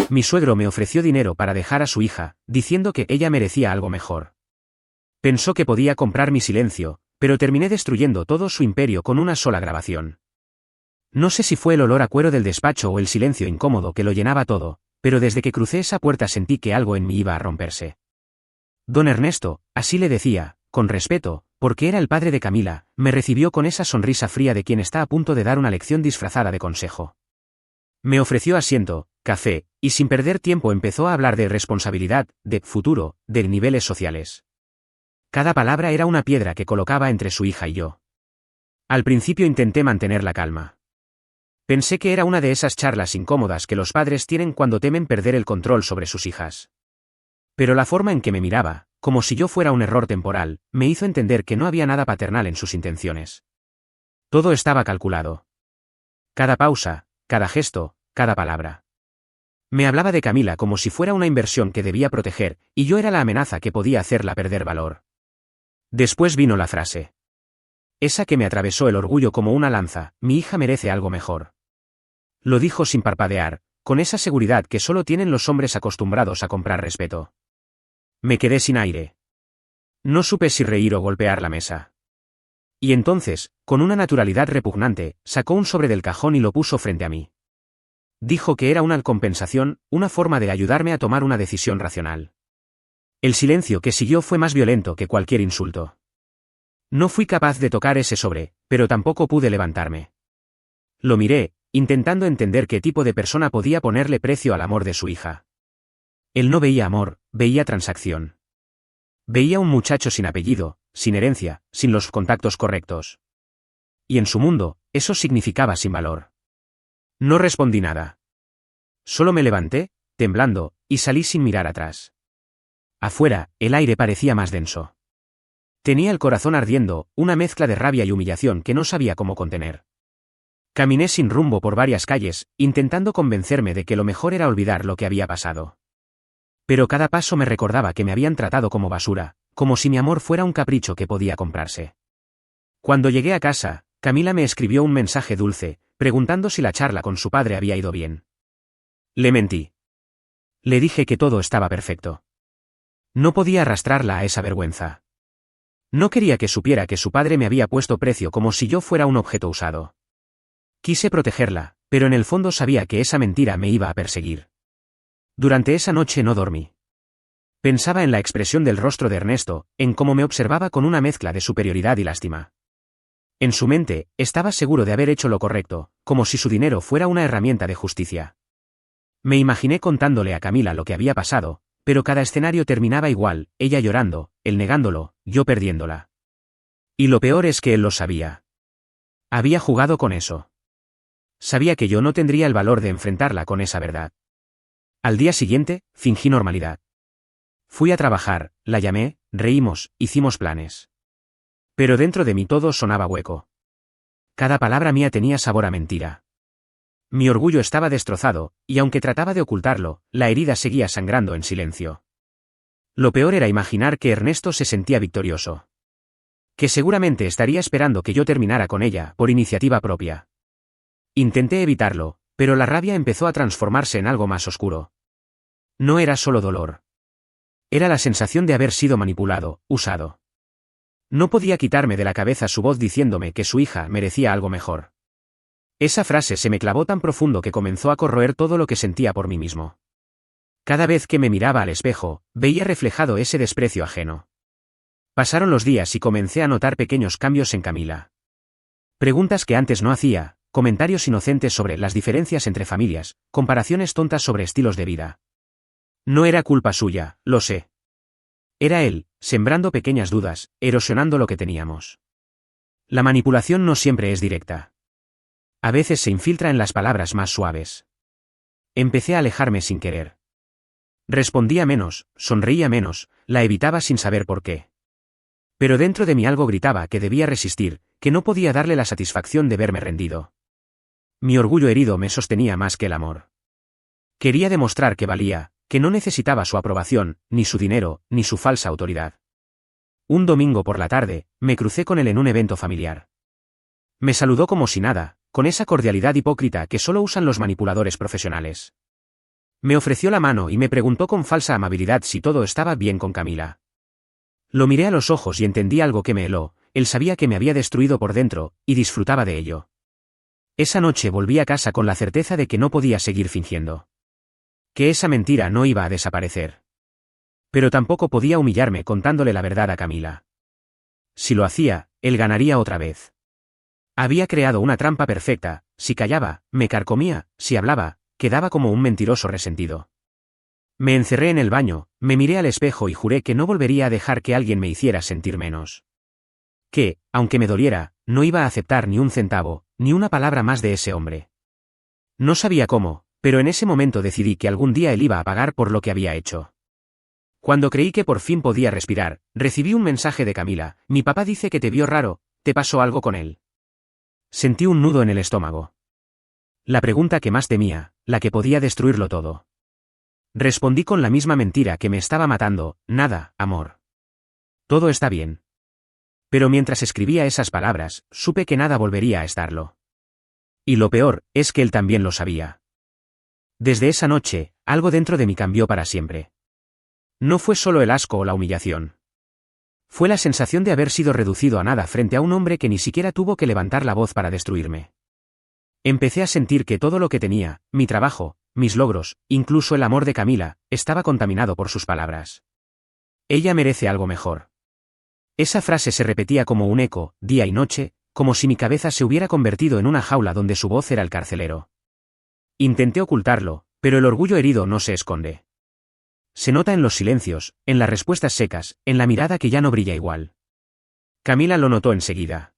Mi suegro me ofreció dinero para dejar a su hija, diciendo que ella merecía algo mejor. Pensó que podía comprar mi silencio, pero terminé destruyendo todo su imperio con una sola grabación. No sé si fue el olor a cuero del despacho o el silencio incómodo que lo llenaba todo, pero desde que crucé esa puerta sentí que algo en mí iba a romperse. Don Ernesto, así le decía, con respeto, porque era el padre de Camila, me recibió con esa sonrisa fría de quien está a punto de dar una lección disfrazada de consejo. Me ofreció asiento, café, y sin perder tiempo empezó a hablar de responsabilidad, de futuro, de niveles sociales. Cada palabra era una piedra que colocaba entre su hija y yo. Al principio intenté mantener la calma. Pensé que era una de esas charlas incómodas que los padres tienen cuando temen perder el control sobre sus hijas. Pero la forma en que me miraba, como si yo fuera un error temporal, me hizo entender que no había nada paternal en sus intenciones. Todo estaba calculado. Cada pausa, cada gesto, cada palabra. Me hablaba de Camila como si fuera una inversión que debía proteger, y yo era la amenaza que podía hacerla perder valor. Después vino la frase. Esa que me atravesó el orgullo como una lanza: mi hija merece algo mejor. Lo dijo sin parpadear, con esa seguridad que solo tienen los hombres acostumbrados a comprar respeto. Me quedé sin aire. No supe si reír o golpear la mesa. Y entonces, con una naturalidad repugnante, sacó un sobre del cajón y lo puso frente a mí. Dijo que era una compensación, una forma de ayudarme a tomar una decisión racional. El silencio que siguió fue más violento que cualquier insulto. No fui capaz de tocar ese sobre, pero tampoco pude levantarme. Lo miré, intentando entender qué tipo de persona podía ponerle precio al amor de su hija. Él no veía amor, veía transacción. Veía un muchacho sin apellido, sin herencia, sin los contactos correctos. Y en su mundo, eso significaba sin valor. No respondí nada. Solo me levanté, temblando, y salí sin mirar atrás. Afuera, el aire parecía más denso. Tenía el corazón ardiendo, una mezcla de rabia y humillación que no sabía cómo contener. Caminé sin rumbo por varias calles, intentando convencerme de que lo mejor era olvidar lo que había pasado. Pero cada paso me recordaba que me habían tratado como basura, como si mi amor fuera un capricho que podía comprarse. Cuando llegué a casa, Camila me escribió un mensaje dulce, preguntando si la charla con su padre había ido bien. Le mentí. Le dije que todo estaba perfecto. No podía arrastrarla a esa vergüenza. No quería que supiera que su padre me había puesto precio como si yo fuera un objeto usado. Quise protegerla, pero en el fondo sabía que esa mentira me iba a perseguir. Durante esa noche no dormí. Pensaba en la expresión del rostro de Ernesto, en cómo me observaba con una mezcla de superioridad y lástima. En su mente, estaba seguro de haber hecho lo correcto, como si su dinero fuera una herramienta de justicia. Me imaginé contándole a Camila lo que había pasado, pero cada escenario terminaba igual, ella llorando, él negándolo, yo perdiéndola. Y lo peor es que él lo sabía. Había jugado con eso. Sabía que yo no tendría el valor de enfrentarla con esa verdad. Al día siguiente, fingí normalidad. Fui a trabajar, la llamé, reímos, hicimos planes. Pero dentro de mí todo sonaba hueco. Cada palabra mía tenía sabor a mentira. Mi orgullo estaba destrozado, y aunque trataba de ocultarlo, la herida seguía sangrando en silencio. Lo peor era imaginar que Ernesto se sentía victorioso. Que seguramente estaría esperando que yo terminara con ella, por iniciativa propia. Intenté evitarlo, pero la rabia empezó a transformarse en algo más oscuro. No era solo dolor. Era la sensación de haber sido manipulado, usado. No podía quitarme de la cabeza su voz diciéndome que su hija merecía algo mejor. Esa frase se me clavó tan profundo que comenzó a corroer todo lo que sentía por mí mismo. Cada vez que me miraba al espejo, veía reflejado ese desprecio ajeno. Pasaron los días y comencé a notar pequeños cambios en Camila. Preguntas que antes no hacía, comentarios inocentes sobre las diferencias entre familias, comparaciones tontas sobre estilos de vida. No era culpa suya, lo sé. Era él, sembrando pequeñas dudas, erosionando lo que teníamos. La manipulación no siempre es directa. A veces se infiltra en las palabras más suaves. Empecé a alejarme sin querer. Respondía menos, sonreía menos, la evitaba sin saber por qué. Pero dentro de mí algo gritaba que debía resistir, que no podía darle la satisfacción de verme rendido. Mi orgullo herido me sostenía más que el amor. Quería demostrar que valía, que no necesitaba su aprobación, ni su dinero, ni su falsa autoridad. Un domingo por la tarde, me crucé con él en un evento familiar. Me saludó como si nada, con esa cordialidad hipócrita que solo usan los manipuladores profesionales. Me ofreció la mano y me preguntó con falsa amabilidad si todo estaba bien con Camila. Lo miré a los ojos y entendí algo que me heló. Él sabía que me había destruido por dentro, y disfrutaba de ello. Esa noche volví a casa con la certeza de que no podía seguir fingiendo. Que esa mentira no iba a desaparecer. Pero tampoco podía humillarme contándole la verdad a Camila. Si lo hacía, él ganaría otra vez. Había creado una trampa perfecta: si callaba, me carcomía; si hablaba, quedaba como un mentiroso resentido. Me encerré en el baño, me miré al espejo y juré que no volvería a dejar que alguien me hiciera sentir menos. Que, aunque me doliera, no iba a aceptar ni un centavo, ni una palabra más de ese hombre. No sabía cómo, pero en ese momento decidí que algún día él iba a pagar por lo que había hecho. Cuando creí que por fin podía respirar, recibí un mensaje de Camila: mi papá dice que te vio raro, ¿te pasó algo con él? Sentí un nudo en el estómago. La pregunta que más temía, la que podía destruirlo todo. Respondí con la misma mentira que me estaba matando: nada, amor. Todo está bien. Pero mientras escribía esas palabras, supe que nada volvería a estarlo. Y lo peor, es que él también lo sabía. Desde esa noche, algo dentro de mí cambió para siempre. No fue solo el asco o la humillación. Fue la sensación de haber sido reducido a nada frente a un hombre que ni siquiera tuvo que levantar la voz para destruirme. Empecé a sentir que todo lo que tenía, mi trabajo, mis logros, incluso el amor de Camila, estaba contaminado por sus palabras. Ella merece algo mejor. Esa frase se repetía como un eco, día y noche, como si mi cabeza se hubiera convertido en una jaula donde su voz era el carcelero. Intenté ocultarlo, pero el orgullo herido no se esconde. Se nota en los silencios, en las respuestas secas, en la mirada que ya no brilla igual. Camila lo notó enseguida.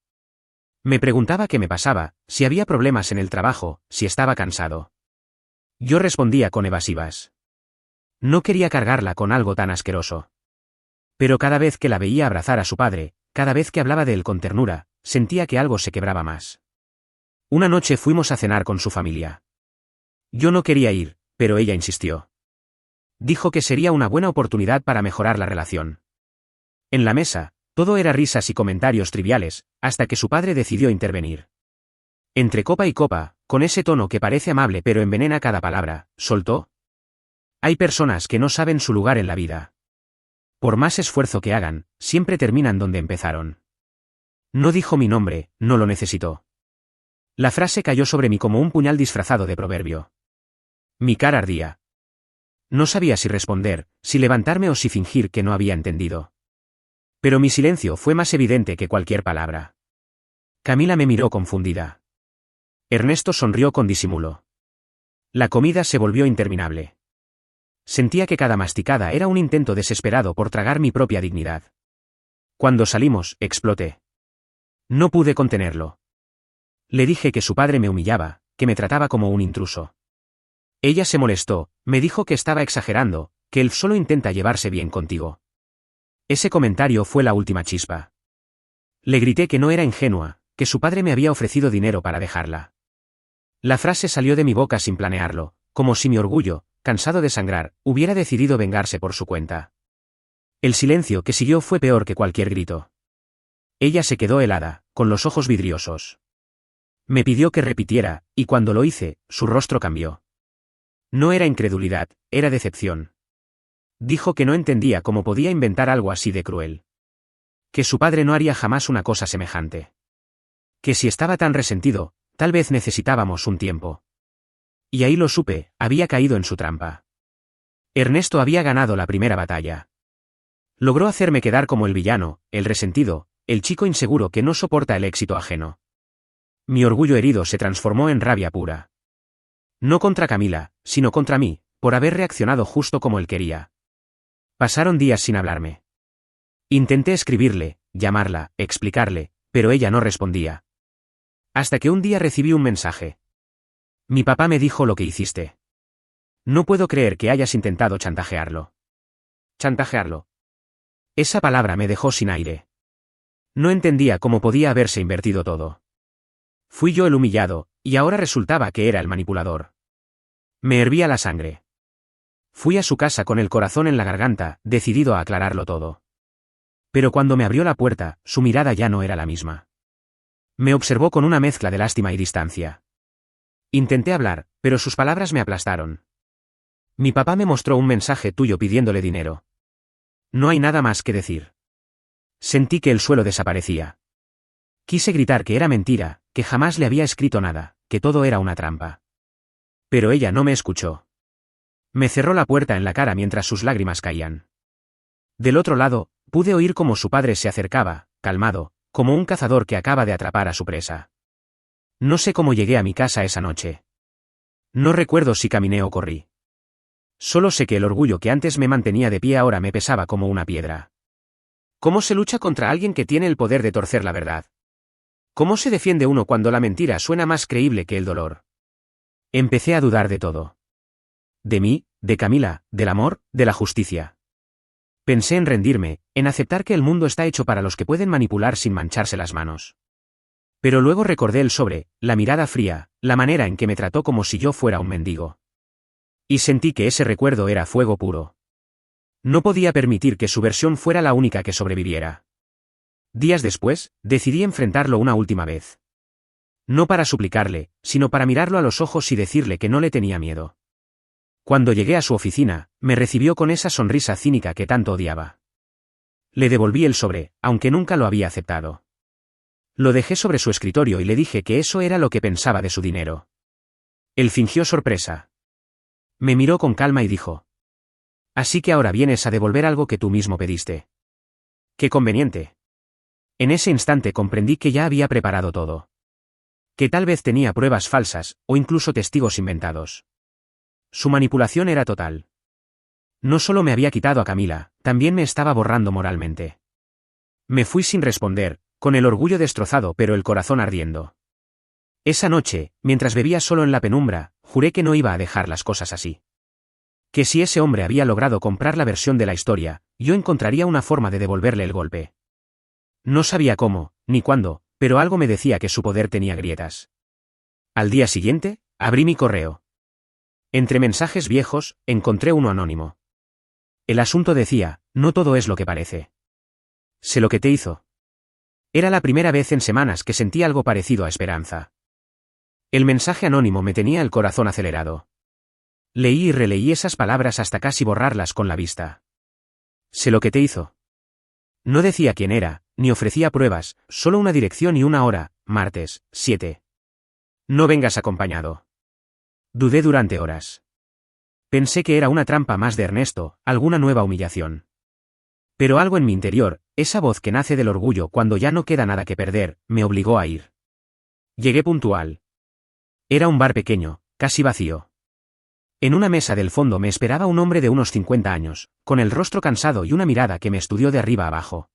Me preguntaba qué me pasaba, si había problemas en el trabajo, si estaba cansado. Yo respondía con evasivas. No quería cargarla con algo tan asqueroso. Pero cada vez que la veía abrazar a su padre, cada vez que hablaba de él con ternura, sentía que algo se quebraba más. Una noche fuimos a cenar con su familia. Yo no quería ir, pero ella insistió. Dijo que sería una buena oportunidad para mejorar la relación. En la mesa, todo era risas y comentarios triviales, hasta que su padre decidió intervenir. Entre copa y copa, con ese tono que parece amable pero envenena cada palabra, soltó: hay personas que no saben su lugar en la vida. Por más esfuerzo que hagan, siempre terminan donde empezaron. No dijo mi nombre, no lo necesitó. La frase cayó sobre mí como un puñal disfrazado de proverbio. Mi cara ardía. No sabía si responder, si levantarme o si fingir que no había entendido. Pero mi silencio fue más evidente que cualquier palabra. Camila me miró confundida. Ernesto sonrió con disimulo. La comida se volvió interminable. Sentía que cada masticada era un intento desesperado por tragar mi propia dignidad. Cuando salimos, exploté. No pude contenerlo. Le dije que su padre me humillaba, que me trataba como un intruso. Ella se molestó, me dijo que estaba exagerando, que él solo intenta llevarse bien contigo. Ese comentario fue la última chispa. Le grité que no era ingenua, que su padre me había ofrecido dinero para dejarla. La frase salió de mi boca sin planearlo, como si mi orgullo, cansado de sangrar, hubiera decidido vengarse por su cuenta. El silencio que siguió fue peor que cualquier grito. Ella se quedó helada, con los ojos vidriosos. Me pidió que repitiera, y cuando lo hice, su rostro cambió. No era incredulidad, era decepción. Dijo que no entendía cómo podía inventar algo así de cruel. Que su padre no haría jamás una cosa semejante. Que si estaba tan resentido, tal vez necesitábamos un tiempo. Y ahí lo supe, había caído en su trampa. Ernesto había ganado la primera batalla. Logró hacerme quedar como el villano, el resentido, el chico inseguro que no soporta el éxito ajeno. Mi orgullo herido se transformó en rabia pura. No contra Camila, sino contra mí, por haber reaccionado justo como él quería. Pasaron días sin hablarme. Intenté escribirle, llamarla, explicarle, pero ella no respondía. Hasta que un día recibí un mensaje. Mi papá me dijo lo que hiciste. No puedo creer que hayas intentado chantajearlo. Chantajearlo. Esa palabra me dejó sin aire. No entendía cómo podía haberse invertido todo. Fui yo el humillado, y ahora resultaba que era el manipulador. Me hervía la sangre. Fui a su casa con el corazón en la garganta, decidido a aclararlo todo. Pero cuando me abrió la puerta, su mirada ya no era la misma. Me observó con una mezcla de lástima y distancia. Intenté hablar, pero sus palabras me aplastaron. Mi papá me mostró un mensaje tuyo pidiéndole dinero. No hay nada más que decir. Sentí que el suelo desaparecía. Quise gritar que era mentira, que jamás le había escrito nada, que todo era una trampa. Pero ella no me escuchó. Me cerró la puerta en la cara mientras sus lágrimas caían. Del otro lado, pude oír cómo su padre se acercaba, calmado, como un cazador que acaba de atrapar a su presa. No sé cómo llegué a mi casa esa noche. No recuerdo si caminé o corrí. Solo sé que el orgullo que antes me mantenía de pie ahora me pesaba como una piedra. ¿Cómo se lucha contra alguien que tiene el poder de torcer la verdad? ¿Cómo se defiende uno cuando la mentira suena más creíble que el dolor? Empecé a dudar de todo. De mí, de Camila, del amor, de la justicia. Pensé en rendirme, en aceptar que el mundo está hecho para los que pueden manipular sin mancharse las manos. Pero luego recordé el sobre, la mirada fría, la manera en que me trató como si yo fuera un mendigo. Y sentí que ese recuerdo era fuego puro. No podía permitir que su versión fuera la única que sobreviviera. Días después, decidí enfrentarlo una última vez. No para suplicarle, sino para mirarlo a los ojos y decirle que no le tenía miedo. Cuando llegué a su oficina, me recibió con esa sonrisa cínica que tanto odiaba. Le devolví el sobre, aunque nunca lo había aceptado. Lo dejé sobre su escritorio y le dije que eso era lo que pensaba de su dinero. Él fingió sorpresa. Me miró con calma y dijo: «Así que ahora vienes a devolver algo que tú mismo pediste». «Qué conveniente». En ese instante comprendí que ya había preparado todo. Que tal vez tenía pruebas falsas, o incluso testigos inventados. Su manipulación era total. No solo me había quitado a Camila, también me estaba borrando moralmente. Me fui sin responder, con el orgullo destrozado pero el corazón ardiendo. Esa noche, mientras bebía solo en la penumbra, juré que no iba a dejar las cosas así. Que si ese hombre había logrado comprar la versión de la historia, yo encontraría una forma de devolverle el golpe. No sabía cómo, ni cuándo, pero algo me decía que su poder tenía grietas. Al día siguiente, abrí mi correo. Entre mensajes viejos, encontré uno anónimo. El asunto decía: «No todo es lo que parece. Sé lo que te hizo». Era la primera vez en semanas que sentí algo parecido a esperanza. El mensaje anónimo me tenía el corazón acelerado. Leí y releí esas palabras hasta casi borrarlas con la vista. «Sé lo que te hizo». No decía quién era, ni ofrecía pruebas, solo una dirección y una hora: martes, 7. No vengas acompañado. Dudé durante horas. Pensé que era una trampa más de Ernesto, alguna nueva humillación. Pero algo en mi interior, esa voz que nace del orgullo cuando ya no queda nada que perder, me obligó a ir. Llegué puntual. Era un bar pequeño, casi vacío. En una mesa del fondo me esperaba un hombre de unos 50 años, con el rostro cansado y una mirada que me estudió de arriba abajo.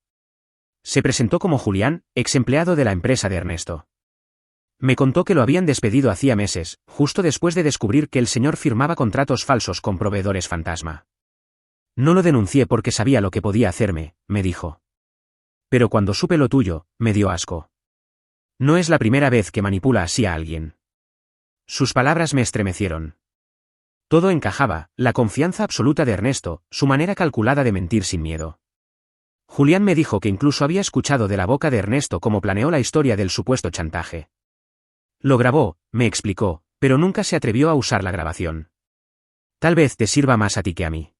Se presentó como Julián, ex empleado de la empresa de Ernesto. Me contó que lo habían despedido hacía meses, justo después de descubrir que el señor firmaba contratos falsos con proveedores fantasma. «No lo denuncié porque sabía lo que podía hacerme», me dijo. «Pero cuando supe lo tuyo, me dio asco. No es la primera vez que manipula así a alguien». Sus palabras me estremecieron. Todo encajaba: la confianza absoluta de Ernesto, su manera calculada de mentir sin miedo. Julián me dijo que incluso había escuchado de la boca de Ernesto cómo planeó la historia del supuesto chantaje. Lo grabó, me explicó, pero nunca se atrevió a usar la grabación. «Tal vez te sirva más a ti que a mí».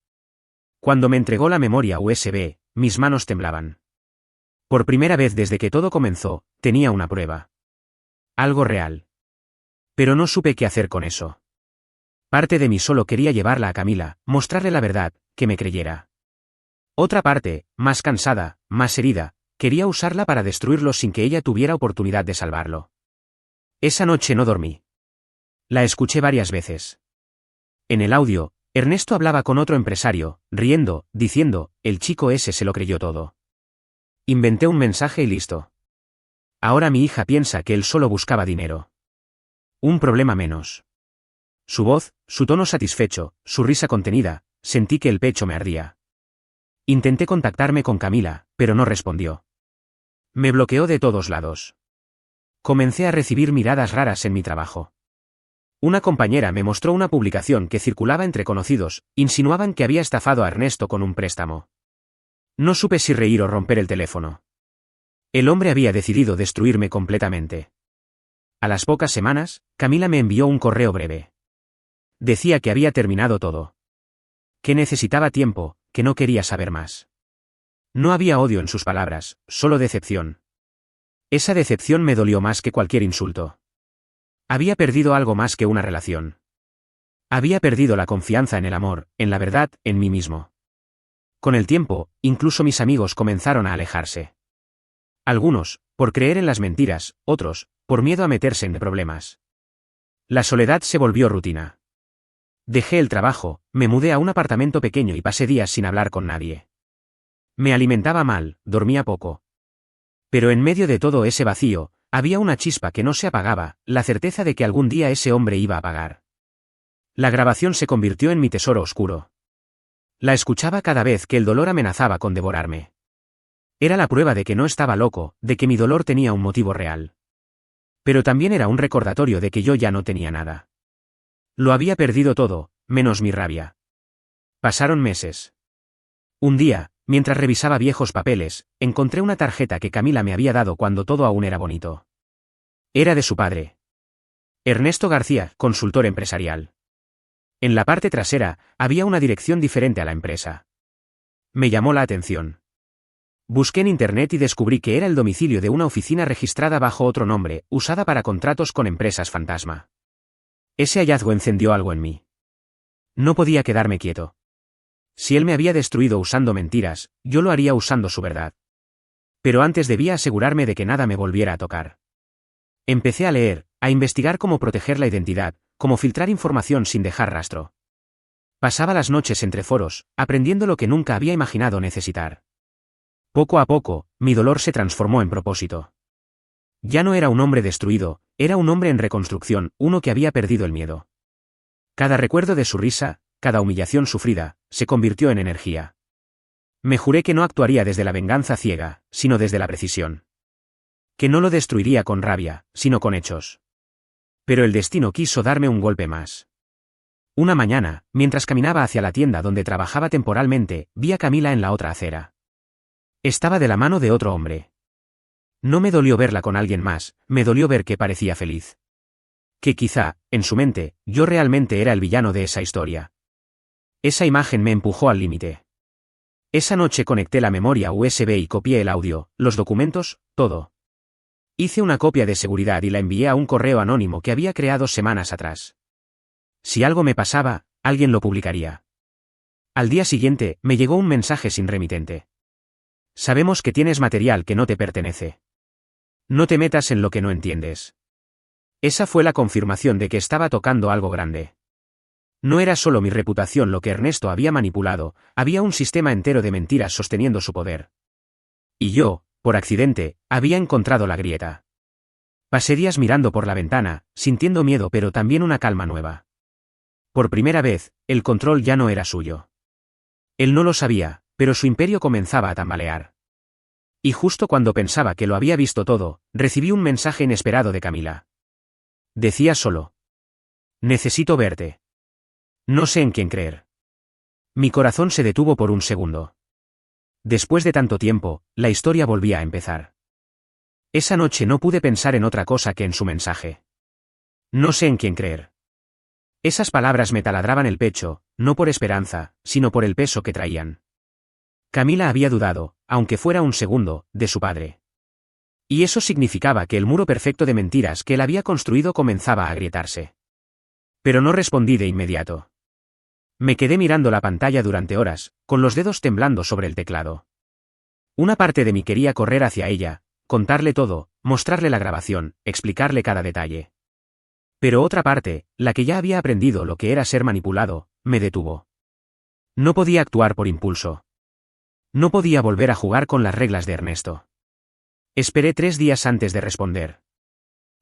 Cuando me entregó la memoria USB, mis manos temblaban. Por primera vez desde que todo comenzó, tenía una prueba. Algo real. Pero no supe qué hacer con eso. Parte de mí solo quería llevarla a Camila, mostrarle la verdad, que me creyera. Otra parte, más cansada, más herida, quería usarla para destruirlo sin que ella tuviera oportunidad de salvarlo. Esa noche no dormí. La escuché varias veces. En el audio, Ernesto hablaba con otro empresario, riendo, diciendo: «El chico ese se lo creyó todo. Inventé un mensaje y listo. Ahora mi hija piensa que él solo buscaba dinero. Un problema menos». Su voz, su tono satisfecho, su risa contenida, sentí que el pecho me ardía. Intenté contactarme con Camila, pero no respondió. Me bloqueó de todos lados. Comencé a recibir miradas raras en mi trabajo. Una compañera me mostró una publicación que circulaba entre conocidos: insinuaban que había estafado a Ernesto con un préstamo. No supe si reír o romper el teléfono. El hombre había decidido destruirme completamente. A las pocas semanas, Camila me envió un correo breve. Decía que había terminado todo. que necesitaba tiempo, que no quería saber más. No había odio en sus palabras, solo decepción. Esa decepción me dolió más que cualquier insulto. Había perdido algo más que una relación. Había perdido la confianza en el amor, en la verdad, en mí mismo. Con el tiempo, incluso mis amigos comenzaron a alejarse. Algunos, por creer en las mentiras, otros, por miedo a meterse en problemas. La soledad se volvió rutina. Dejé el trabajo, me mudé a un apartamento pequeño y pasé días sin hablar con nadie. Me alimentaba mal, dormía poco. Pero en medio de todo ese vacío, había una chispa que no se apagaba, la certeza de que algún día ese hombre iba a pagar. La grabación se convirtió en mi tesoro oscuro. La escuchaba cada vez que el dolor amenazaba con devorarme. Era la prueba de que no estaba loco, de que mi dolor tenía un motivo real. Pero también era un recordatorio de que yo ya no tenía nada. Lo había perdido todo, menos mi rabia. Pasaron meses. Un día, mientras revisaba viejos papeles, encontré una tarjeta que Camila me había dado cuando todo aún era bonito. Era de su padre. Ernesto García, consultor empresarial. En la parte trasera, había una dirección diferente a la empresa. Me llamó la atención. Busqué en internet y descubrí que era el domicilio de una oficina registrada bajo otro nombre, usada para contratos con empresas fantasma. Ese hallazgo encendió algo en mí. No podía quedarme quieto. Si él me había destruido usando mentiras, yo lo haría usando su verdad. Pero antes debía asegurarme de que nada me volviera a tocar. Empecé a leer, a investigar cómo proteger la identidad, cómo filtrar información sin dejar rastro. Pasaba las noches entre foros, aprendiendo lo que nunca había imaginado necesitar. Poco a poco, mi dolor se transformó en propósito. Ya no era un hombre destruido, era un hombre en reconstrucción, uno que había perdido el miedo. Cada recuerdo de su risa, cada humillación sufrida, se convirtió en energía. Me juré que no actuaría desde la venganza ciega, sino desde la precisión. Que no lo destruiría con rabia, sino con hechos. Pero el destino quiso darme un golpe más. Una mañana, mientras caminaba hacia la tienda donde trabajaba temporalmente, vi a Camila en la otra acera. Estaba de la mano de otro hombre. No me dolió verla con alguien más, me dolió ver que parecía feliz. Que quizá, en su mente, yo realmente era el villano de esa historia. Esa imagen me empujó al límite. Esa noche conecté la memoria USB y copié el audio, los documentos, todo. Hice una copia de seguridad y la envié a un correo anónimo que había creado semanas atrás. Si algo me pasaba, alguien lo publicaría. Al día siguiente, me llegó un mensaje sin remitente. Sabemos que tienes material que no te pertenece. No te metas en lo que no entiendes. Esa fue la confirmación de que estaba tocando algo grande. No era solo mi reputación lo que Ernesto había manipulado, había un sistema entero de mentiras sosteniendo su poder. Y yo, por accidente, había encontrado la grieta. Pasé días mirando por la ventana, sintiendo miedo pero también una calma nueva. Por primera vez, el control ya no era suyo. Él no lo sabía, pero su imperio comenzaba a tambalear. Y justo cuando pensaba que lo había visto todo, recibí un mensaje inesperado de Camila. Decía solo: necesito verte. No sé en quién creer. Mi corazón se detuvo por un segundo. Después de tanto tiempo, la historia volvía a empezar. Esa noche no pude pensar en otra cosa que en su mensaje. No sé en quién creer. Esas palabras me taladraban el pecho, no por esperanza, sino por el peso que traían. Camila había dudado, aunque fuera un segundo, de su padre. Y eso significaba que el muro perfecto de mentiras que él había construido comenzaba a agrietarse. Pero no respondí de inmediato. Me quedé mirando la pantalla durante horas, con los dedos temblando sobre el teclado. Una parte de mí quería correr hacia ella, contarle todo, mostrarle la grabación, explicarle cada detalle. Pero otra parte, la que ya había aprendido lo que era ser manipulado, me detuvo. No podía actuar por impulso. No podía volver a jugar con las reglas de Ernesto. Esperé 3 días antes de responder.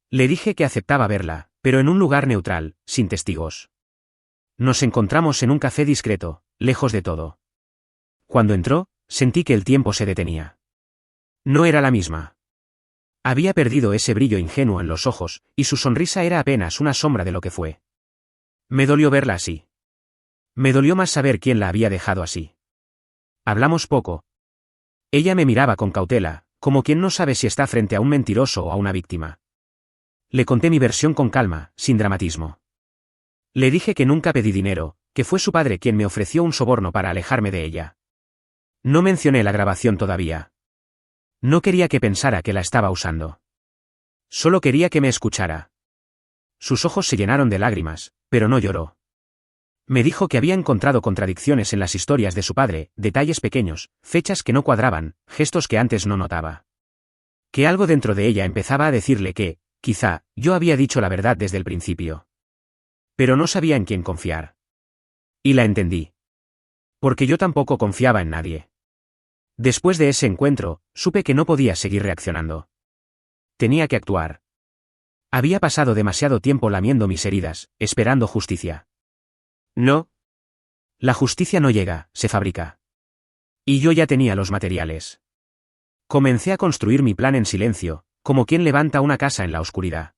Le dije que aceptaba verla, pero en un lugar neutral, sin testigos. Nos encontramos en un café discreto, lejos de todo. Cuando entró, sentí que el tiempo se detenía. No era la misma. Había perdido ese brillo ingenuo en los ojos, y su sonrisa era apenas una sombra de lo que fue. Me dolió verla así. Me dolió más saber quién la había dejado así. Hablamos poco. Ella me miraba con cautela, como quien no sabe si está frente a un mentiroso o a una víctima. Le conté mi versión con calma, sin dramatismo. Le dije que nunca pedí dinero, que fue su padre quien me ofreció un soborno para alejarme de ella. No mencioné la grabación todavía. No quería que pensara que la estaba usando. Solo quería que me escuchara. Sus ojos se llenaron de lágrimas, pero no lloró. Me dijo que había encontrado contradicciones en las historias de su padre, detalles pequeños, fechas que no cuadraban, gestos que antes no notaba. Que algo dentro de ella empezaba a decirle que, quizá, yo había dicho la verdad desde el principio. Pero no sabía en quién confiar. Y la entendí. Porque yo tampoco confiaba en nadie. Después de ese encuentro, supe que no podía seguir reaccionando. Tenía que actuar. Había pasado demasiado tiempo lamiendo mis heridas, esperando justicia. No. La justicia no llega, se fabrica. Y yo ya tenía los materiales. Comencé a construir mi plan en silencio, como quien levanta una casa en la oscuridad.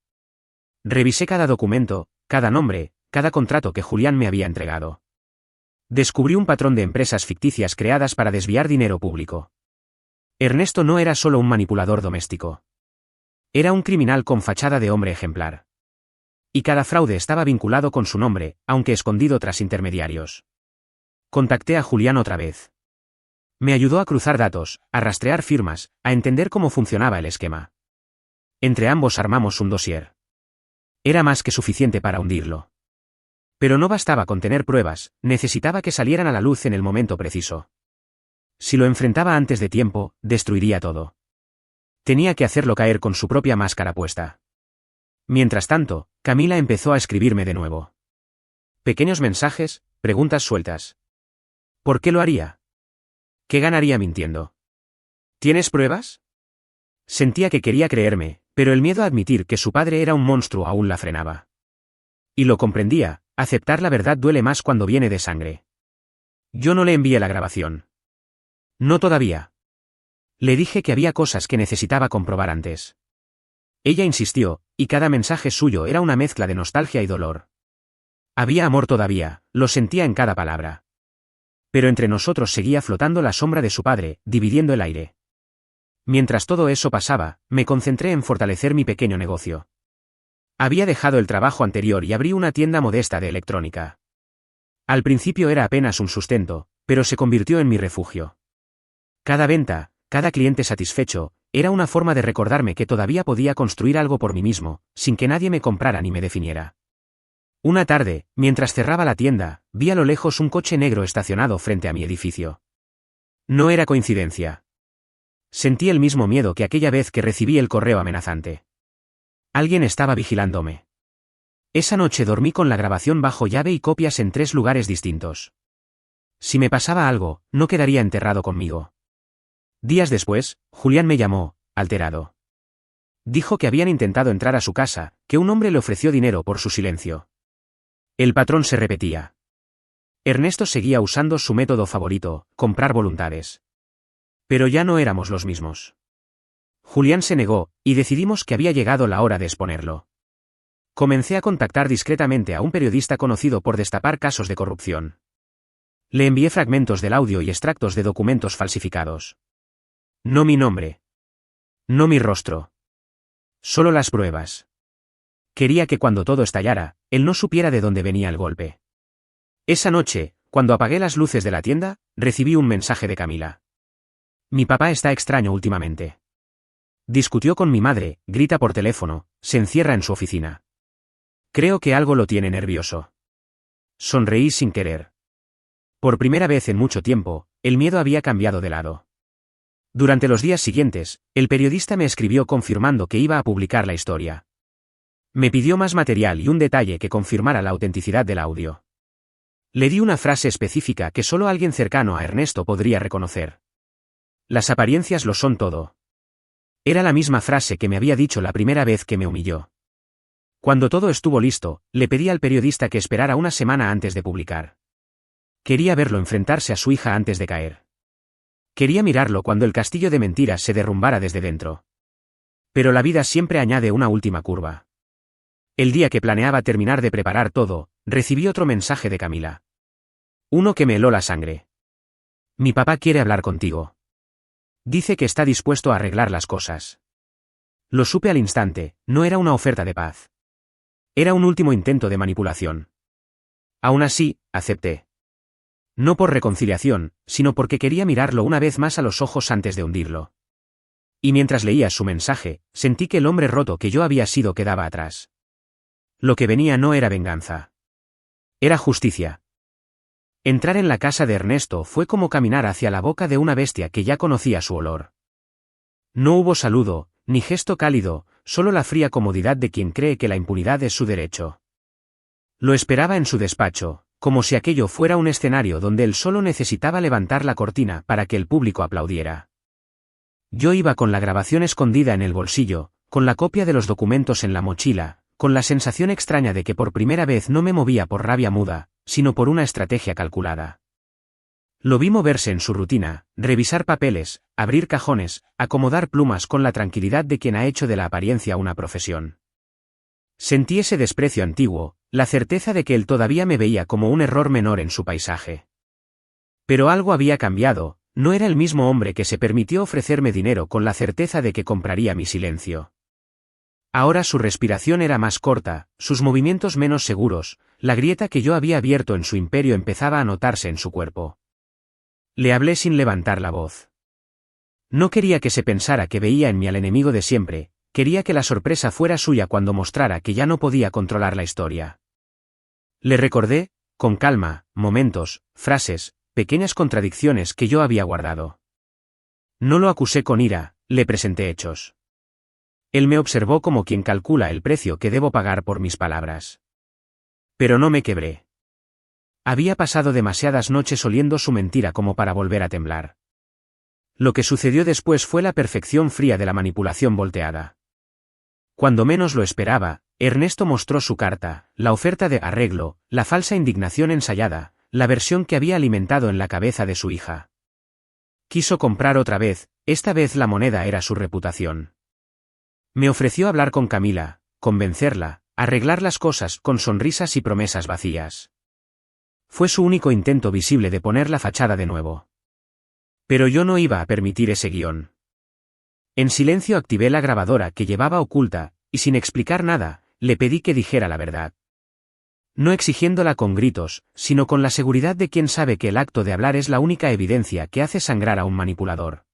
Revisé cada documento, cada nombre, cada contrato que Julián me había entregado. Descubrí un patrón de empresas ficticias creadas para desviar dinero público. Ernesto no era solo un manipulador doméstico. Era un criminal con fachada de hombre ejemplar. Y cada fraude estaba vinculado con su nombre, aunque escondido tras intermediarios. Contacté a Julián otra vez. Me ayudó a cruzar datos, a rastrear firmas, a entender cómo funcionaba el esquema. Entre ambos armamos un dossier. Era más que suficiente para hundirlo. Pero no bastaba con tener pruebas, necesitaba que salieran a la luz en el momento preciso. Si lo enfrentaba antes de tiempo, destruiría todo. Tenía que hacerlo caer con su propia máscara puesta. Mientras tanto, Camila empezó a escribirme de nuevo. Pequeños mensajes, preguntas sueltas. ¿Por qué lo haría? ¿Qué ganaría mintiendo? ¿Tienes pruebas? Sentía que quería creerme, pero el miedo a admitir que su padre era un monstruo aún la frenaba. Y lo comprendía, aceptar la verdad duele más cuando viene de sangre. Yo no le envié la grabación. No todavía. Le dije que había cosas que necesitaba comprobar antes. Ella insistió, y cada mensaje suyo era una mezcla de nostalgia y dolor. Había amor todavía, lo sentía en cada palabra. Pero entre nosotros seguía flotando la sombra de su padre, dividiendo el aire. Mientras todo eso pasaba, me concentré en fortalecer mi pequeño negocio. Había dejado el trabajo anterior y abrí una tienda modesta de electrónica. Al principio era apenas un sustento, pero se convirtió en mi refugio. Cada venta, cada cliente satisfecho, era una forma de recordarme que todavía podía construir algo por mí mismo, sin que nadie me comprara ni me definiera. Una tarde, mientras cerraba la tienda, vi a lo lejos un coche negro estacionado frente a mi edificio. No era coincidencia. Sentí el mismo miedo que aquella vez que recibí el correo amenazante. Alguien estaba vigilándome. Esa noche dormí con la grabación bajo llave y copias en 3 lugares distintos. Si me pasaba algo, no quedaría enterrado conmigo. Días después, Julián me llamó, alterado. Dijo que habían intentado entrar a su casa, que un hombre le ofreció dinero por su silencio. El patrón se repetía. Ernesto seguía usando su método favorito, comprar voluntades. Pero ya no éramos los mismos. Julián se negó, y decidimos que había llegado la hora de exponerlo. Comencé a contactar discretamente a un periodista conocido por destapar casos de corrupción. Le envié fragmentos del audio y extractos de documentos falsificados. No mi nombre. No mi rostro. Solo las pruebas. Quería que cuando todo estallara, él no supiera de dónde venía el golpe. Esa noche, cuando apagué las luces de la tienda, recibí un mensaje de Camila. Mi papá está extraño últimamente. Discutió con mi madre, grita por teléfono, se encierra en su oficina. Creo que algo lo tiene nervioso. Sonreí sin querer. Por primera vez en mucho tiempo, el miedo había cambiado de lado. Durante los días siguientes, el periodista me escribió confirmando que iba a publicar la historia. Me pidió más material y un detalle que confirmara la autenticidad del audio. Le di una frase específica que solo alguien cercano a Ernesto podría reconocer. Las apariencias lo son todo. Era la misma frase que me había dicho la primera vez que me humilló. Cuando todo estuvo listo, le pedí al periodista que esperara una semana antes de publicar. Quería verlo enfrentarse a su hija antes de caer. Quería mirarlo cuando el castillo de mentiras se derrumbara desde dentro. Pero la vida siempre añade una última curva. El día que planeaba terminar de preparar todo, recibí otro mensaje de Camila. Uno que me heló la sangre. Mi papá quiere hablar contigo. Dice que está dispuesto a arreglar las cosas. Lo supe al instante, no era una oferta de paz. Era un último intento de manipulación. Aún así, acepté. No por reconciliación, sino porque quería mirarlo una vez más a los ojos antes de hundirlo. Y mientras leía su mensaje, sentí que el hombre roto que yo había sido quedaba atrás. Lo que venía no era venganza. Era justicia. Entrar en la casa de Ernesto fue como caminar hacia la boca de una bestia que ya conocía su olor. No hubo saludo, ni gesto cálido, solo la fría comodidad de quien cree que la impunidad es su derecho. Lo esperaba en su despacho, como si aquello fuera un escenario donde él solo necesitaba levantar la cortina para que el público aplaudiera. Yo iba con la grabación escondida en el bolsillo, con la copia de los documentos en la mochila, con la sensación extraña de que por primera vez no me movía por rabia muda, sino por una estrategia calculada. Lo vi moverse en su rutina, revisar papeles, abrir cajones, acomodar plumas con la tranquilidad de quien ha hecho de la apariencia una profesión. Sentí ese desprecio antiguo, la certeza de que él todavía me veía como un error menor en su paisaje. Pero algo había cambiado, no era el mismo hombre que se permitió ofrecerme dinero con la certeza de que compraría mi silencio. Ahora su respiración era más corta, sus movimientos menos seguros, la grieta que yo había abierto en su imperio empezaba a notarse en su cuerpo. Le hablé sin levantar la voz. No quería que se pensara que veía en mí al enemigo de siempre, quería que la sorpresa fuera suya cuando mostrara que ya no podía controlar la historia. Le recordé, con calma, momentos, frases, pequeñas contradicciones que yo había guardado. No lo acusé con ira, le presenté hechos. Él me observó como quien calcula el precio que debo pagar por mis palabras. Pero no me quebré. Había pasado demasiadas noches oliendo su mentira como para volver a temblar. Lo que sucedió después fue la perfección fría de la manipulación volteada. Cuando menos lo esperaba, Ernesto mostró su carta, la oferta de arreglo, la falsa indignación ensayada, la versión que había alimentado en la cabeza de su hija. Quiso comprar otra vez, esta vez la moneda era su reputación. Me ofreció hablar con Camila, convencerla, arreglar las cosas con sonrisas y promesas vacías. Fue su único intento visible de poner la fachada de nuevo. Pero yo no iba a permitir ese guión. En silencio activé la grabadora que llevaba oculta, y sin explicar nada, le pedí que dijera la verdad. No exigiéndola con gritos, sino con la seguridad de quien sabe que el acto de hablar es la única evidencia que hace sangrar a un manipulador.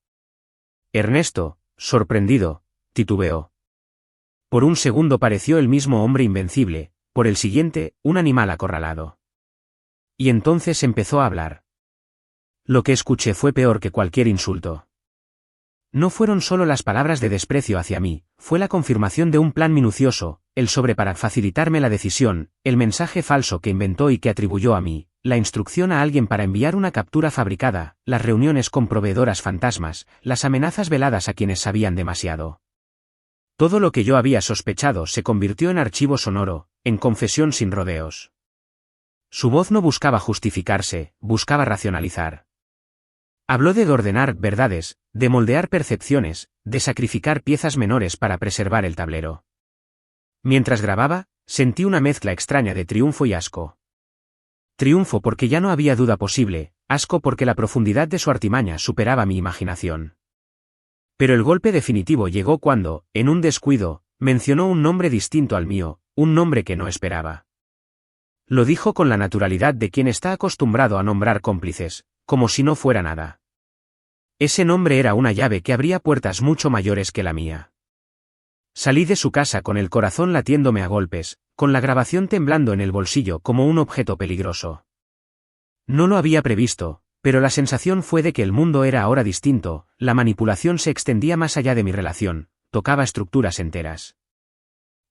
Ernesto, sorprendido, titubeó. Por un segundo pareció el mismo hombre invencible, por el siguiente, un animal acorralado. Y entonces empezó a hablar. Lo que escuché fue peor que cualquier insulto. No fueron solo las palabras de desprecio hacia mí, fue la confirmación de un plan minucioso, el sobre para facilitarme la decisión, el mensaje falso que inventó y que atribuyó a mí, la instrucción a alguien para enviar una captura fabricada, las reuniones con proveedoras fantasmas, las amenazas veladas a quienes sabían demasiado. Todo lo que yo había sospechado se convirtió en archivo sonoro, en confesión sin rodeos. Su voz no buscaba justificarse, buscaba racionalizar. Habló de ordenar verdades, de moldear percepciones, de sacrificar piezas menores para preservar el tablero. Mientras grababa, sentí una mezcla extraña de triunfo y asco. Triunfo porque ya no había duda posible, asco porque la profundidad de su artimaña superaba mi imaginación. Pero el golpe definitivo llegó cuando, en un descuido, mencionó un nombre distinto al mío, un nombre que no esperaba. Lo dijo con la naturalidad de quien está acostumbrado a nombrar cómplices, como si no fuera nada. Ese nombre era una llave que abría puertas mucho mayores que la mía. Salí de su casa con el corazón latiéndome a golpes, con la grabación temblando en el bolsillo como un objeto peligroso. No lo había previsto, pero la sensación fue de que el mundo era ahora distinto, la manipulación se extendía más allá de mi relación, tocaba estructuras enteras.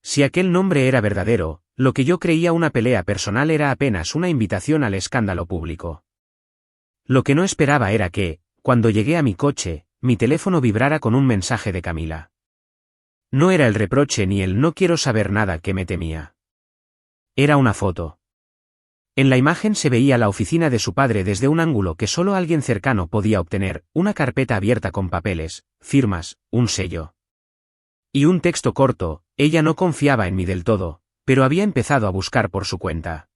Si aquel nombre era verdadero, lo que yo creía una pelea personal era apenas una invitación al escándalo público. Lo que no esperaba era que, cuando llegué a mi coche, mi teléfono vibrara con un mensaje de Camila. No era el reproche ni el no quiero saber nada que me temía. Era una foto. En la imagen se veía la oficina de su padre desde un ángulo que solo alguien cercano podía obtener, una carpeta abierta con papeles, firmas, un sello. Y un texto corto, ella no confiaba en mí del todo, pero había empezado a buscar por su cuenta.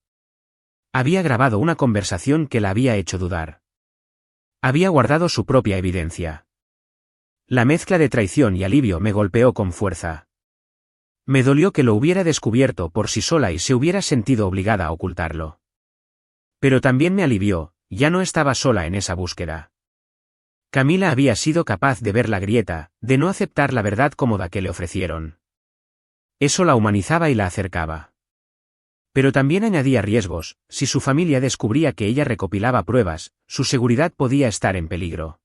Había grabado una conversación que la había hecho dudar. Había guardado su propia evidencia. La mezcla de traición y alivio me golpeó con fuerza. Me dolió que lo hubiera descubierto por sí sola y se hubiera sentido obligada a ocultarlo. Pero también me alivió, ya no estaba sola en esa búsqueda. Camila había sido capaz de ver la grieta, de no aceptar la verdad cómoda que le ofrecieron. Eso la humanizaba y la acercaba. Pero también añadía riesgos, si su familia descubría que ella recopilaba pruebas, su seguridad podía estar en peligro.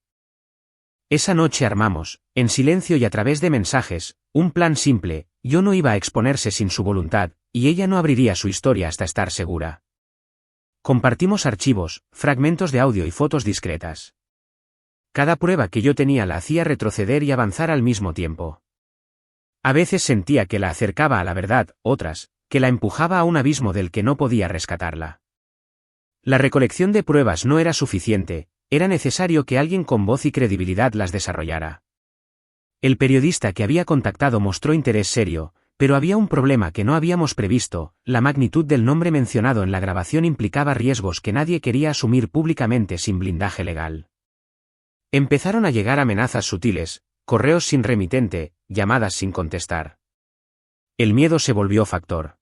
Esa noche armamos, en silencio y a través de mensajes, un plan simple: yo no iba a exponerse sin su voluntad, y ella no abriría su historia hasta estar segura. Compartimos archivos, fragmentos de audio y fotos discretas. Cada prueba que yo tenía la hacía retroceder y avanzar al mismo tiempo. A veces sentía que la acercaba a la verdad, otras, que la empujaba a un abismo del que no podía rescatarla. La recolección de pruebas no era suficiente, era necesario que alguien con voz y credibilidad las desarrollara. El periodista que había contactado mostró interés serio, pero había un problema que no habíamos previsto: la magnitud del nombre mencionado en la grabación implicaba riesgos que nadie quería asumir públicamente sin blindaje legal. Empezaron a llegar amenazas sutiles, correos sin remitente, llamadas sin contestar. El miedo se volvió factor.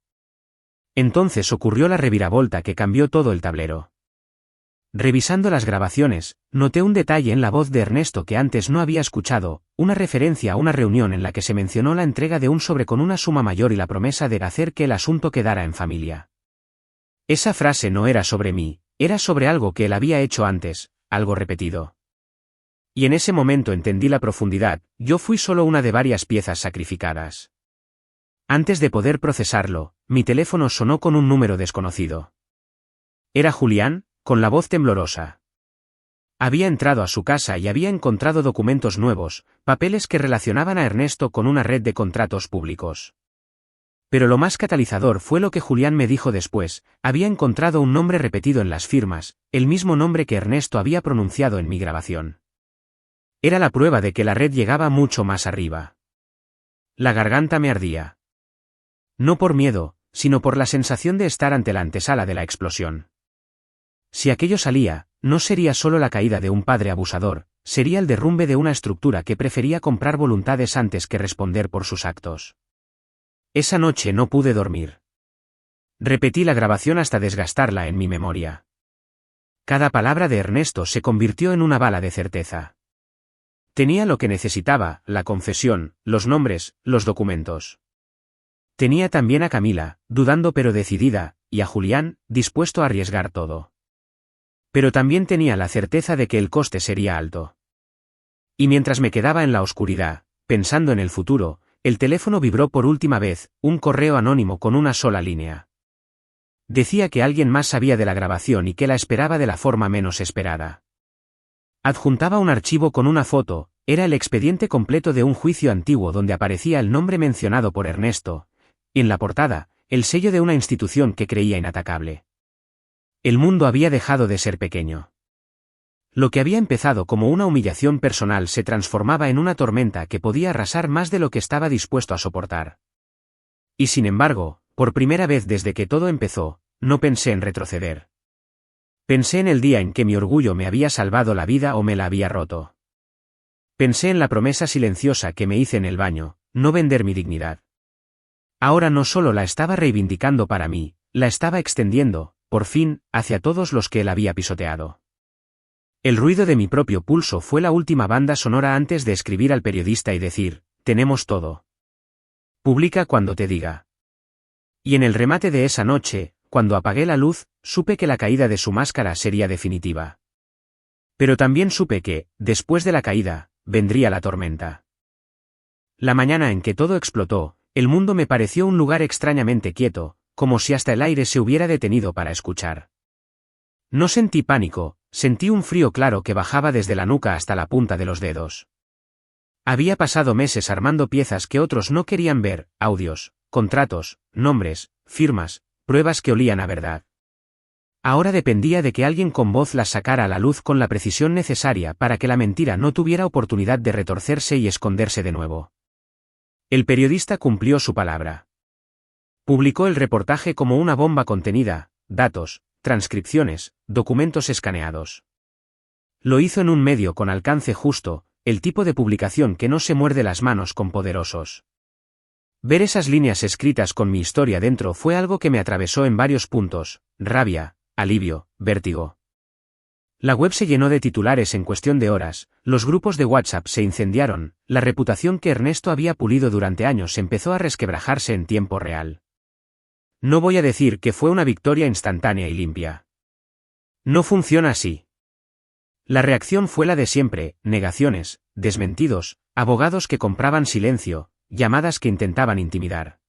Entonces ocurrió la reviravolta que cambió todo el tablero. Revisando las grabaciones, noté un detalle en la voz de Ernesto que antes no había escuchado, una referencia a una reunión en la que se mencionó la entrega de un sobre con una suma mayor y la promesa de hacer que el asunto quedara en familia. Esa frase no era sobre mí, era sobre algo que él había hecho antes, algo repetido. Y en ese momento entendí la profundidad: yo fui solo una de varias piezas sacrificadas. Antes de poder procesarlo, mi teléfono sonó con un número desconocido. Era Julián, con la voz temblorosa. Había entrado a su casa y había encontrado documentos nuevos, papeles que relacionaban a Ernesto con una red de contratos públicos. Pero lo más catalizador fue lo que Julián me dijo después: había encontrado un nombre repetido en las firmas, el mismo nombre que Ernesto había pronunciado en mi grabación. Era la prueba de que la red llegaba mucho más arriba. La garganta me ardía. No por miedo, sino por la sensación de estar ante la antesala de la explosión. Si aquello salía, no sería solo la caída de un padre abusador, sería el derrumbe de una estructura que prefería comprar voluntades antes que responder por sus actos. Esa noche no pude dormir. Repetí la grabación hasta desgastarla en mi memoria. Cada palabra de Ernesto se convirtió en una bala de certeza. Tenía lo que necesitaba: la confesión, los nombres, los documentos. Tenía también a Camila, dudando pero decidida, y a Julián, dispuesto a arriesgar todo. Pero también tenía la certeza de que el coste sería alto. Y mientras me quedaba en la oscuridad, pensando en el futuro, el teléfono vibró por última vez: un correo anónimo con una sola línea. Decía que alguien más sabía de la grabación y que la esperaba de la forma menos esperada. Adjuntaba un archivo con una foto: era el expediente completo de un juicio antiguo donde aparecía el nombre mencionado por Ernesto, y en la portada, el sello de una institución que creía inatacable. El mundo había dejado de ser pequeño. Lo que había empezado como una humillación personal se transformaba en una tormenta que podía arrasar más de lo que estaba dispuesto a soportar. Y sin embargo, por primera vez desde que todo empezó, no pensé en retroceder. Pensé en el día en que mi orgullo me había salvado la vida o me la había roto. Pensé en la promesa silenciosa que me hice en el baño: no vender mi dignidad. Ahora no solo la estaba reivindicando para mí, la estaba extendiendo, por fin, hacia todos los que él había pisoteado. El ruido de mi propio pulso fue la última banda sonora antes de escribir al periodista y decir: tenemos todo. Publica cuando te diga. Y en el remate de esa noche, cuando apagué la luz, supe que la caída de su máscara sería definitiva. Pero también supe que, después de la caída, vendría la tormenta. La mañana en que todo explotó, el mundo me pareció un lugar extrañamente quieto, como si hasta el aire se hubiera detenido para escuchar. No sentí pánico, sentí un frío claro que bajaba desde la nuca hasta la punta de los dedos. Había pasado meses armando piezas que otros no querían ver: audios, contratos, nombres, firmas, pruebas que olían a verdad. Ahora dependía de que alguien con voz las sacara a la luz con la precisión necesaria para que la mentira no tuviera oportunidad de retorcerse y esconderse de nuevo. El periodista cumplió su palabra. Publicó el reportaje como una bomba contenida: datos, transcripciones, documentos escaneados. Lo hizo en un medio con alcance justo, el tipo de publicación que no se muerde las manos con poderosos. Ver esas líneas escritas con mi historia dentro fue algo que me atravesó en varios puntos: rabia, alivio, vértigo. La web se llenó de titulares en cuestión de horas, los grupos de WhatsApp se incendiaron, la reputación que Ernesto había pulido durante años empezó a resquebrajarse en tiempo real. No voy a decir que fue una victoria instantánea y limpia. No funciona así. La reacción fue la de siempre, negaciones, desmentidos, abogados que compraban silencio, llamadas que intentaban intimidar.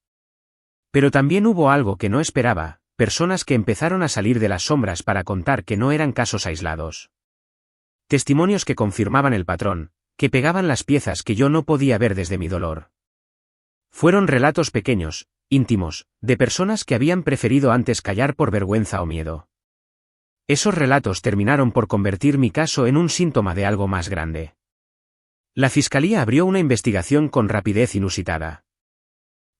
Pero también hubo algo que no esperaba, personas que empezaron a salir de las sombras para contar que no eran casos aislados. Testimonios que confirmaban el patrón, que pegaban las piezas que yo no podía ver desde mi dolor. Fueron relatos pequeños, íntimos, de personas que habían preferido antes callar por vergüenza o miedo. Esos relatos terminaron por convertir mi caso en un síntoma de algo más grande. La fiscalía abrió una investigación con rapidez inusitada.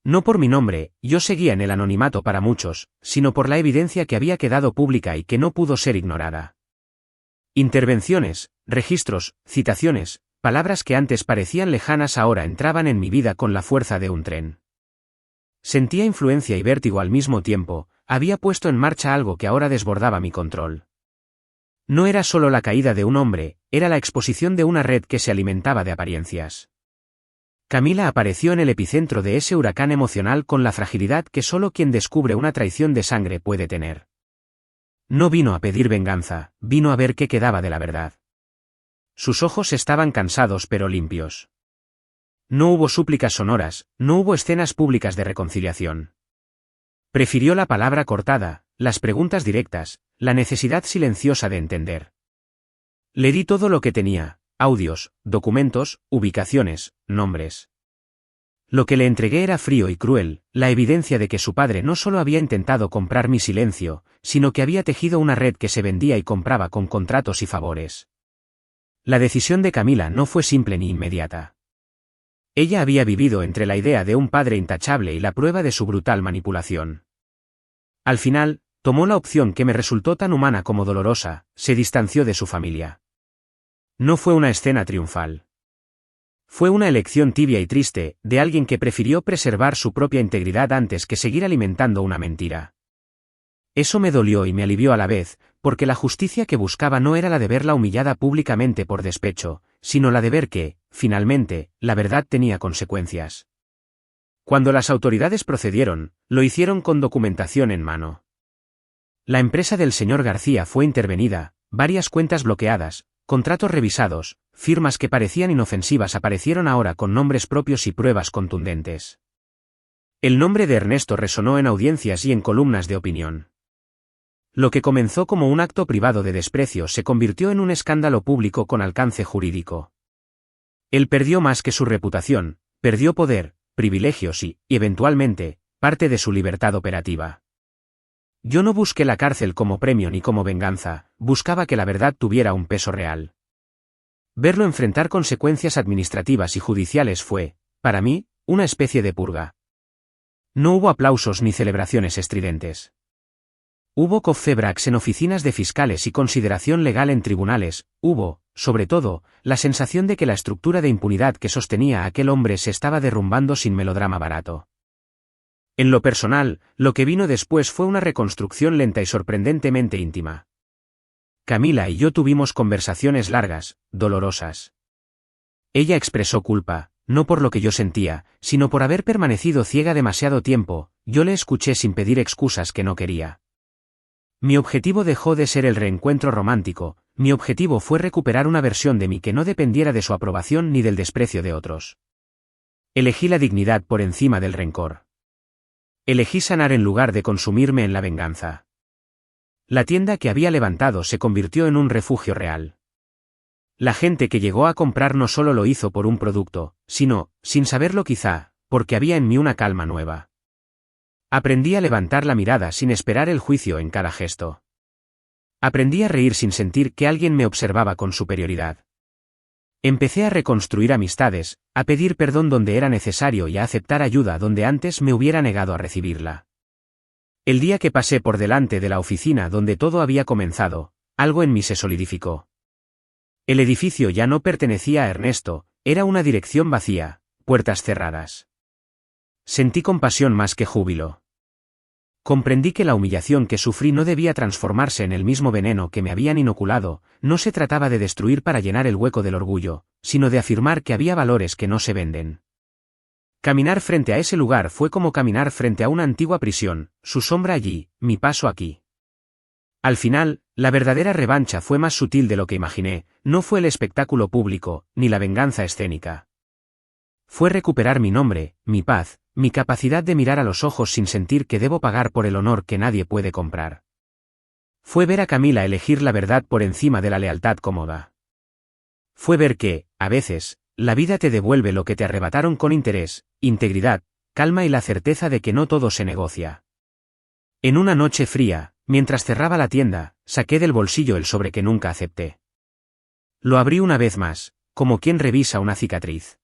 No por mi nombre, yo seguía en el anonimato para muchos, sino por la evidencia que había quedado pública y que no pudo ser ignorada. Intervenciones, registros, citaciones, palabras que antes parecían lejanas ahora entraban en mi vida con la fuerza de un tren. Sentía influencia y vértigo al mismo tiempo, había puesto en marcha algo que ahora desbordaba mi control. No era solo la caída de un hombre, era la exposición de una red que se alimentaba de apariencias. Camila apareció en el epicentro de ese huracán emocional con la fragilidad que solo quien descubre una traición de sangre puede tener. No vino a pedir venganza, vino a ver qué quedaba de la verdad. Sus ojos estaban cansados pero limpios. No hubo súplicas sonoras, no hubo escenas públicas de reconciliación. Prefirió la palabra cortada, las preguntas directas, la necesidad silenciosa de entender. Le di todo lo que tenía. Audios, documentos, ubicaciones, nombres. Lo que le entregué era frío y cruel, la evidencia de que su padre no solo había intentado comprar mi silencio, sino que había tejido una red que se vendía y compraba con contratos y favores. La decisión de Camila no fue simple ni inmediata. Ella había vivido entre la idea de un padre intachable y la prueba de su brutal manipulación. Al final, tomó la opción que me resultó tan humana como dolorosa, se distanció de su familia. No fue una escena triunfal. Fue una elección tibia y triste, de alguien que prefirió preservar su propia integridad antes que seguir alimentando una mentira. Eso me dolió y me alivió a la vez, porque la justicia que buscaba no era la de verla humillada públicamente por despecho, sino la de ver que, finalmente, la verdad tenía consecuencias. Cuando las autoridades procedieron, lo hicieron con documentación en mano. La empresa del señor García fue intervenida, varias cuentas bloqueadas, contratos revisados, firmas que parecían inofensivas aparecieron ahora con nombres propios y pruebas contundentes. El nombre de Ernesto resonó en audiencias y en columnas de opinión. Lo que comenzó como un acto privado de desprecio se convirtió en un escándalo público con alcance jurídico. Él perdió más que su reputación, perdió poder, privilegios y, eventualmente, parte de su libertad operativa. Yo no busqué la cárcel como premio ni como venganza, buscaba que la verdad tuviera un peso real. Verlo enfrentar consecuencias administrativas y judiciales fue, para mí, una especie de purga. No hubo aplausos ni celebraciones estridentes. Hubo cofebrax en oficinas de fiscales y consideración legal en tribunales, hubo, sobre todo, la sensación de que la estructura de impunidad que sostenía a aquel hombre se estaba derrumbando sin melodrama barato. En lo personal, lo que vino después fue una reconstrucción lenta y sorprendentemente íntima. Camila y yo tuvimos conversaciones largas, dolorosas. Ella expresó culpa, no por lo que yo sentía, sino por haber permanecido ciega demasiado tiempo, yo le escuché sin pedir excusas que no quería. Mi objetivo dejó de ser el reencuentro romántico, mi objetivo fue recuperar una versión de mí que no dependiera de su aprobación ni del desprecio de otros. Elegí la dignidad por encima del rencor. Elegí sanar en lugar de consumirme en la venganza. La tienda que había levantado se convirtió en un refugio real. La gente que llegó a comprar no solo lo hizo por un producto, sino, sin saberlo quizá, porque había en mí una calma nueva. Aprendí a levantar la mirada sin esperar el juicio en cada gesto. Aprendí a reír sin sentir que alguien me observaba con superioridad. Empecé a reconstruir amistades, a pedir perdón donde era necesario y a aceptar ayuda donde antes me hubiera negado a recibirla. El día que pasé por delante de la oficina donde todo había comenzado, algo en mí se solidificó. El edificio ya no pertenecía a Ernesto, era una dirección vacía, puertas cerradas. Sentí compasión más que júbilo. Comprendí que la humillación que sufrí no debía transformarse en el mismo veneno que me habían inoculado, no se trataba de destruir para llenar el hueco del orgullo, sino de afirmar que había valores que no se venden. Caminar frente a ese lugar fue como caminar frente a una antigua prisión, su sombra allí, mi paso aquí. Al final, la verdadera revancha fue más sutil de lo que imaginé, no fue el espectáculo público, ni la venganza escénica. Fue recuperar mi nombre, mi paz, mi capacidad de mirar a los ojos sin sentir que debo pagar por el honor que nadie puede comprar. Fue ver a Camila elegir la verdad por encima de la lealtad cómoda. Fue ver que, a veces, la vida te devuelve lo que te arrebataron con interés, integridad, calma y la certeza de que no todo se negocia. En una noche fría, mientras cerraba la tienda, saqué del bolsillo el sobre que nunca acepté. Lo abrí una vez más, como quien revisa una cicatriz.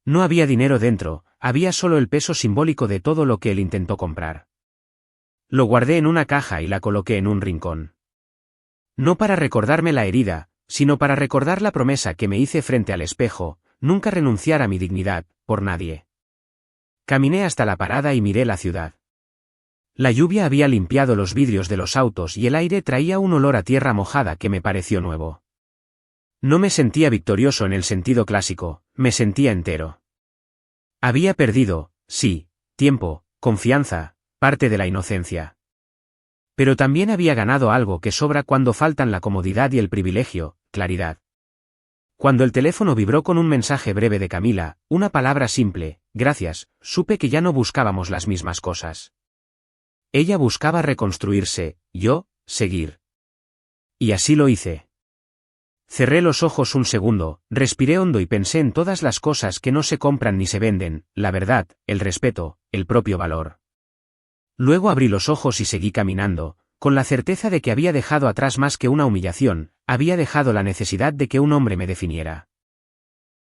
No había dinero dentro, había solo el peso simbólico de todo lo que él intentó comprar. Lo guardé en una caja y la coloqué en un rincón. No para recordarme la herida, sino para recordar la promesa que me hice frente al espejo, nunca renunciar a mi dignidad, por nadie. Caminé hasta la parada y miré la ciudad. La lluvia había limpiado los vidrios de los autos y el aire traía un olor a tierra mojada que me pareció nuevo. No me sentía victorioso en el sentido clásico, me sentía entero. Había perdido, sí, tiempo, confianza, parte de la inocencia. Pero también había ganado algo que sobra cuando faltan la comodidad y el privilegio, claridad. Cuando el teléfono vibró con un mensaje breve de Camila, una palabra simple, gracias, supe que ya no buscábamos las mismas cosas. Ella buscaba reconstruirse, yo, seguir. Y así lo hice. Cerré los ojos un segundo, respiré hondo y pensé en todas las cosas que no se compran ni se venden, la verdad, el respeto, el propio valor. Luego abrí los ojos y seguí caminando, con la certeza de que había dejado atrás más que una humillación, había dejado la necesidad de que un hombre me definiera.